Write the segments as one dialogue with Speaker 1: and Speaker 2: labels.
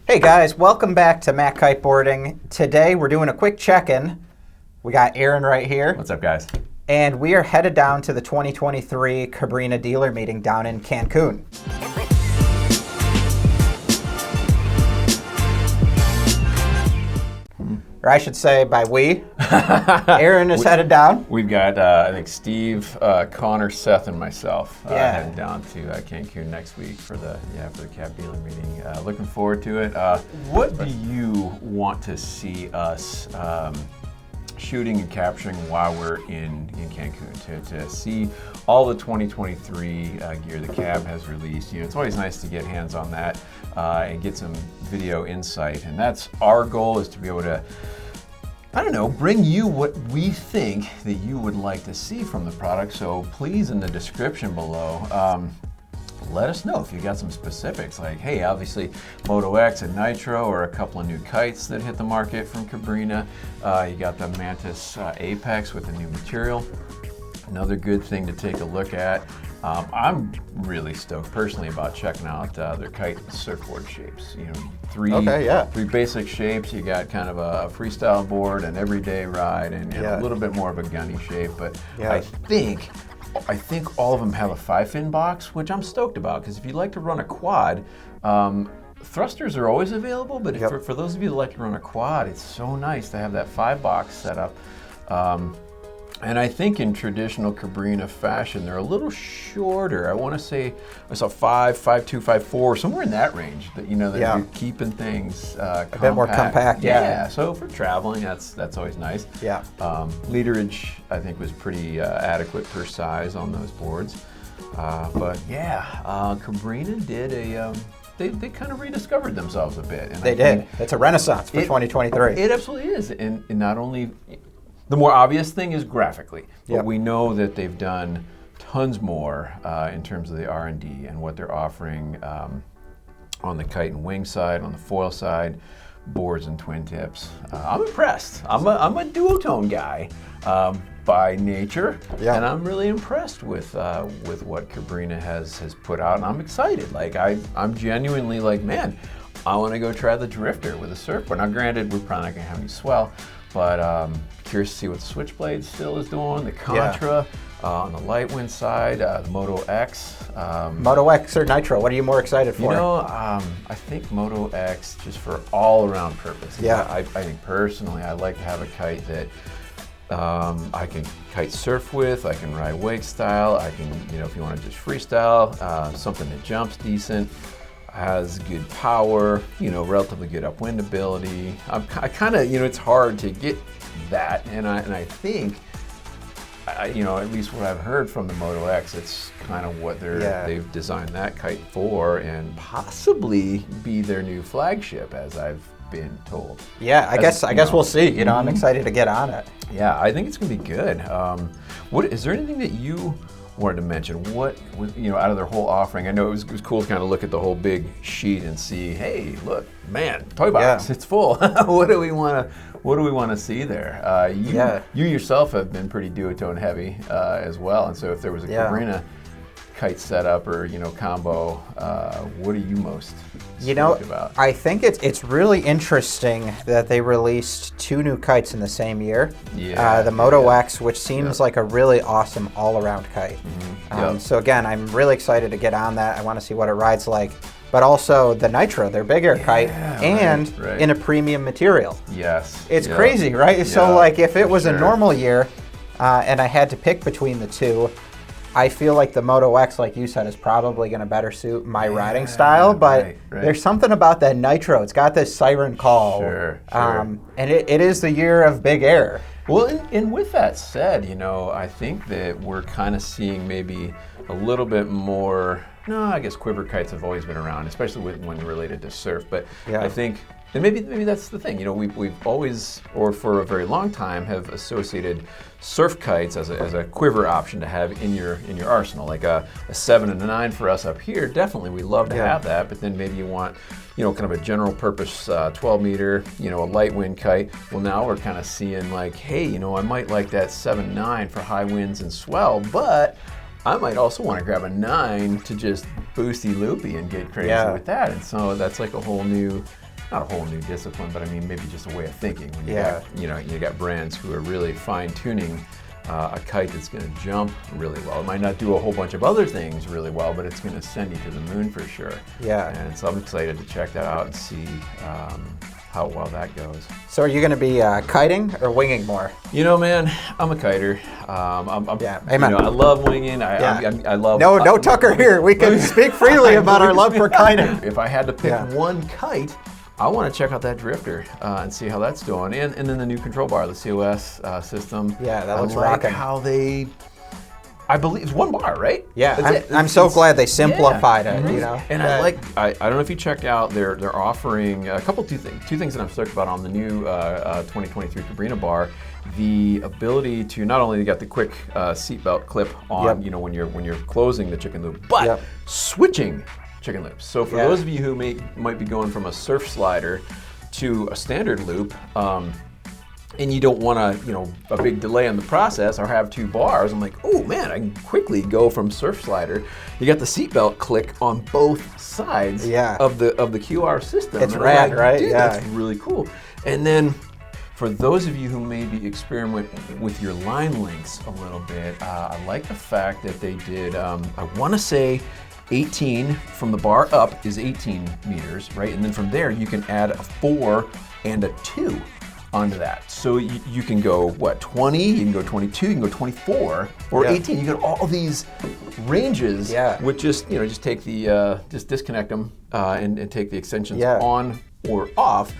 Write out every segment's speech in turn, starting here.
Speaker 1: Hey guys, welcome back to Mac Kiteboarding. Today we're doing a quick check-in. We got Aaron right here.
Speaker 2: What's up, guys?
Speaker 1: And we are headed down to the 2023 Cabrinha dealer meeting down in Cancun. Or I should say by we. Aaron is headed down.
Speaker 2: We've got, I think, Steve, Connor, Seth, and myself heading down to Cancun next week for the cab dealer meeting. Looking forward to it. What do you want to see us shooting and capturing while we're in Cancun? To see all the 2023 gear the cab has released. You know, it's always nice to get hands on that and get some video insight. And that's our goal, is to be able to, I don't know, bring you what we think that you would like to see from the product. So please, in the description below, let us know if you got some specifics, like, hey, obviously Moto X and Nitro, or a couple of new kites that hit the market from Cabrinha. You got the Mantis Apex with a new material. Another good thing to take a look at. I'm really stoked personally about checking out their kite surfboard shapes. You know, three basic shapes. You got kind of a freestyle board, an everyday ride, and a little bit more of a gunny shape. But I think all of them have a 5-fin box, which I'm stoked about, because if you like to run a quad, thrusters are always available, but for those of you that like to run a quad, it's so nice to have that 5-box set up. And I think in traditional Cabrinha fashion, they're a little shorter. I want to say I saw 5'2", 5'4", somewhere in that range. That you're keeping things
Speaker 1: a bit more compact.
Speaker 2: Yeah. So for traveling, that's always nice.
Speaker 1: Yeah.
Speaker 2: Literage, I think, was pretty adequate per size on those boards. But yeah, Cabrinha did a. They kind of rediscovered themselves a bit. And
Speaker 1: they did. It's a renaissance for 2023.
Speaker 2: It absolutely is, and not only. The more obvious thing is graphically, but we know that they've done tons more in terms of the R&D and what they're offering on the kite and wing side, on the foil side, boards and twin tips. I'm impressed. I'm a duotone guy by nature, and I'm really impressed with what Cabrinha has put out, and I'm excited. Like I'm genuinely like, man, I want to go try the drifter with a surfboard. Now, granted, we're probably not gonna have any swell, but curious to see what the Switchblade still is doing, the Contra on the light wind side, the Moto X.
Speaker 1: Moto X or Nitro, what are you more excited for?
Speaker 2: You know, I think Moto X, just for all around purpose.
Speaker 1: Yeah.
Speaker 2: I think personally, I like to have a kite that I can kite surf with, I can ride wake style, I can, if you want to just freestyle, something that jumps decent, has good power, relatively good upwind ability. I kind of, it's hard to get that, and I think, at least what I've heard from the Moto X, it's kind of what they've designed that kite for, and possibly be their new flagship, as I've been told.
Speaker 1: Yeah, I guess we'll see. I'm excited to get on it.
Speaker 2: Yeah, I think it's gonna be good. What is there anything that you wanted to mention? What was, out of their whole offering? I know it was cool to kind of look at the whole big sheet and see, hey, look, man, toy box, it's full. What do we want to see there? You yourself have been pretty duotone heavy as well, and so if there was a Cabrinha kite setup or combo, what are you most stoked about?
Speaker 1: I think it's really interesting that they released 2 new kites in the same year. The Moto X, which seems like a really awesome all-around kite. So again, I'm really excited to get on that. I want to see what it rides like. But also the Nitro, their big air kite, and in a premium material.
Speaker 2: Yes.
Speaker 1: It's crazy, right? So like if it was a normal year and I had to pick between the two, I feel like the Moto X, like you said, is probably going to better suit my riding style, but there's something about that Nitro. It's got this siren call, and it is the year of big air.
Speaker 2: Well, and with that said, I think that we're kind of seeing maybe a little bit more. No, I guess quiver kites have always been around, especially when related to surf. But I think, and maybe that's the thing. We've always, or for a very long time, have associated surf kites as a quiver option to have in your arsenal, like a 7 and a 9 for us up here. Definitely, we love to have that. But then maybe you want, kind of a general purpose 12 meter, a light wind kite. Well, now we're kind of seeing like, hey, I might like that 7-9 for high winds and swell, but I might also want to grab a 9 to just boosty loopy and get crazy with that. And so that's like a whole new not a whole new discipline, but I mean maybe just a way of thinking. When you got brands who are really fine tuning a kite that's going to jump really well. It might not do a whole bunch of other things really well, but it's going to send you to the moon for sure.
Speaker 1: Yeah.
Speaker 2: And so I'm excited to check that out and see how well that goes.
Speaker 1: So are you going to be kiting or winging more?
Speaker 2: You know, man, I'm a kiter.
Speaker 1: Amen.
Speaker 2: I love winging. I love.
Speaker 1: No Tucker here. We can speak freely about our love for kiting.
Speaker 2: If I had to pick one kite, I want to check out that drifter and see how that's doing, and then the new control bar, the C.O.S. system.
Speaker 1: Yeah, that looks
Speaker 2: like
Speaker 1: rocking.
Speaker 2: How they, I believe it's one bar, right?
Speaker 1: Yeah, I'm so glad they simplified it. You know,
Speaker 2: and I don't know if you checked out, they're offering a couple two things that I'm stoked about on the new 2023 Cabrinha bar. The ability to not only get the quick seatbelt clip on, when you're closing the chicken loop, but switching chicken loops. So for those of you who might be going from a surf slider to a standard loop, and you don't want a big delay in the process or have two bars, I'm like, oh man, I can quickly go from surf slider. You got the seatbelt click on both sides of the QR system.
Speaker 1: It's rad, right?
Speaker 2: Dude, that's really cool. And then for those of you who maybe experiment with your line lengths a little bit, I like the fact that they did, I want to say 18 from the bar up is 18 meters, right? And then from there you can add a 4 and a 2 onto that. So you can go, 20, you can go 22, you can go 24, or 18. You get all these ranges with just take the, just disconnect them and take the extensions on or off.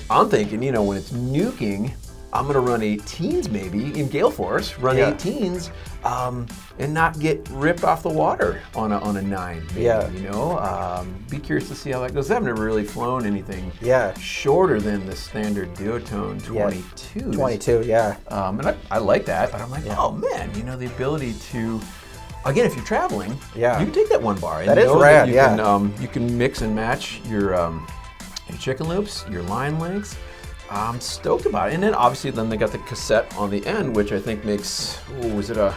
Speaker 2: I'm thinking, when it's nuking, I'm gonna run 18s maybe in gale force, run 18s and not get ripped off the water on a 9 maybe, be curious to see how that goes. I haven't really flown anything shorter than the standard duotone 22. 22, and I like that, but I'm like, oh man, the ability to, again, if you're traveling, you can take that one bar. And
Speaker 1: that is rad,
Speaker 2: you can mix and match your chicken loops, your line lengths. I'm stoked about it. And then obviously they got the cassette on the end, which I think makes, was it a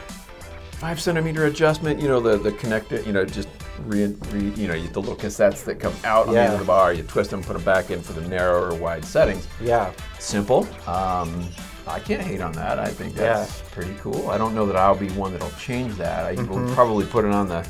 Speaker 2: 5 centimeter adjustment? The connector, just the little cassettes that come out on the end of the bar, you twist them, put them back in for the narrow or wide settings. Yeah. Simple. I can't hate on that. I think that's pretty cool. I don't know that I'll be one that'll change that. I will probably put it on the,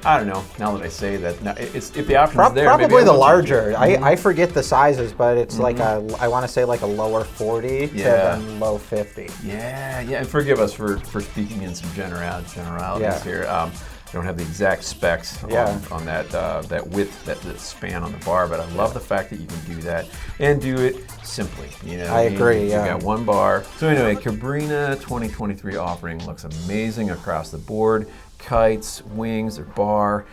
Speaker 2: I don't know. Now that I say that, if the option's there,
Speaker 1: probably the larger. I forget the sizes, but it's like I want to say like a lower 40 to then low 50.
Speaker 2: Yeah. And forgive us for speaking in some generalities here. I don't have the exact specs on that width, that span on the bar, but I love the fact that you can do that and do it simply.
Speaker 1: I agree.
Speaker 2: You got one bar. So anyway, Cabrinha 2023 offering looks amazing across the board. Kites, wings, their bar,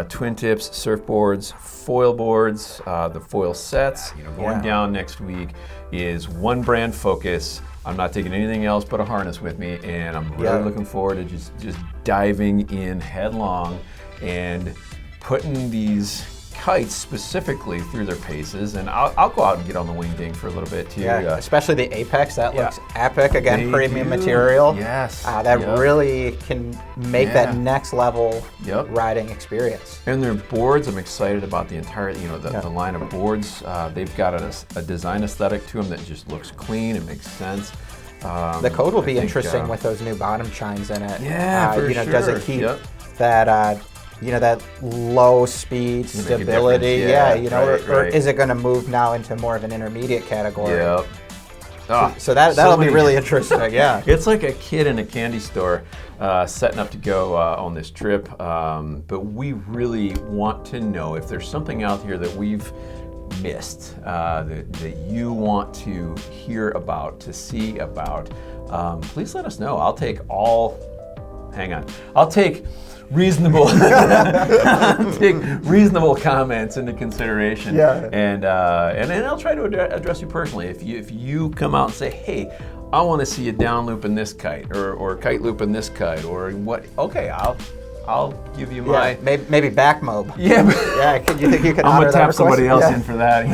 Speaker 2: twin tips, surfboards, foil boards, the foil sets. Going down next week is one brand focus. I'm not taking anything else but a harness with me, and I'm really looking forward to just diving in headlong and putting these kites specifically through their paces, and I'll go out and get on the wing ding for a little bit too.
Speaker 1: Especially the Apex, that looks epic. Again, premium material.
Speaker 2: Yes.
Speaker 1: That really can make that next level riding experience.
Speaker 2: And their boards, I'm excited about the entire, the line of boards. They've got a design aesthetic to them that just looks clean. It makes sense.
Speaker 1: The code will be interesting with those new bottom chines in it.
Speaker 2: Yeah, for sure.
Speaker 1: Does it keep that? That low speed stability, or is it going to move now into more of an intermediate category? So that'll be really interesting.
Speaker 2: It's like a kid in a candy store setting up to go on this trip, but we really want to know if there's something out here that we've missed that you want to hear about, to see about. Please let us know. I'll take reasonable comments into consideration, and then I'll try to address you personally. If you come out and say, hey, I want to see you down loop in this kite, or kite loop in this kite, or what? Okay, I'll give you my
Speaker 1: maybe back mob.
Speaker 2: You think you could? I'm gonna tap somebody else in for that.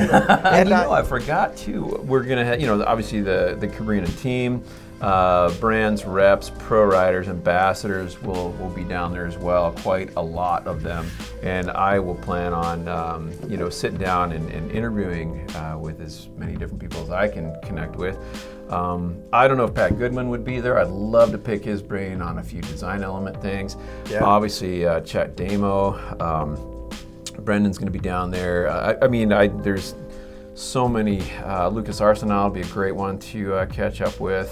Speaker 2: And I forgot too. We're gonna have obviously the Cabrinha team. brands, reps, pro riders, ambassadors will be down there as well, quite a lot of them. And I will plan on, you know, sitting down and interviewing with as many different people as I can connect with. I don't know if Pat Goodman would be there. I'd love to pick his brain on a few design element things. Yeah. Obviously, Chet Damo, Brendan's going to be down there. I mean, there's so many. Lucas Arsenal would be a great one to catch up with.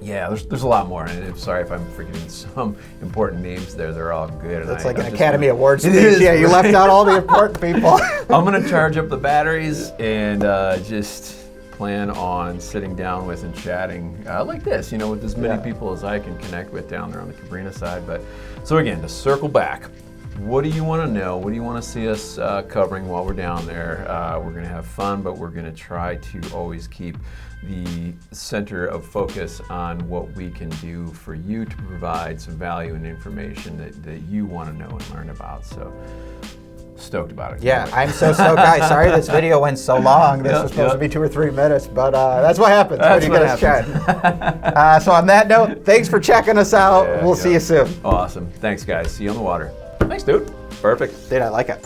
Speaker 2: Yeah, there's a lot more. And sorry if I'm forgetting some important names there. They're all good.
Speaker 1: It's like an Academy Awards speech. Yeah, you left out all the important people.
Speaker 2: I'm going to charge up the batteries and just plan on sitting down with and chatting like this, you know, with as many people as I can connect with down there on the Cabrinha side. But so again, to circle back, what do you want to know? What do you want to see us covering while we're down there? We're going to have fun, but we're going to try to always keep the center of focus on what we can do for you to provide some value and information that you want to know and learn about. So stoked about it.
Speaker 1: Yeah, I'm so stoked, guys. Sorry this video went so long. This was supposed to be 2 or 3 minutes, but that's what happens when you get us chatting. So on that note, thanks for checking us out. We'll see you soon.
Speaker 2: Awesome. Thanks, guys. See you on the water. Thanks, dude. Perfect.
Speaker 1: Dude, I like it.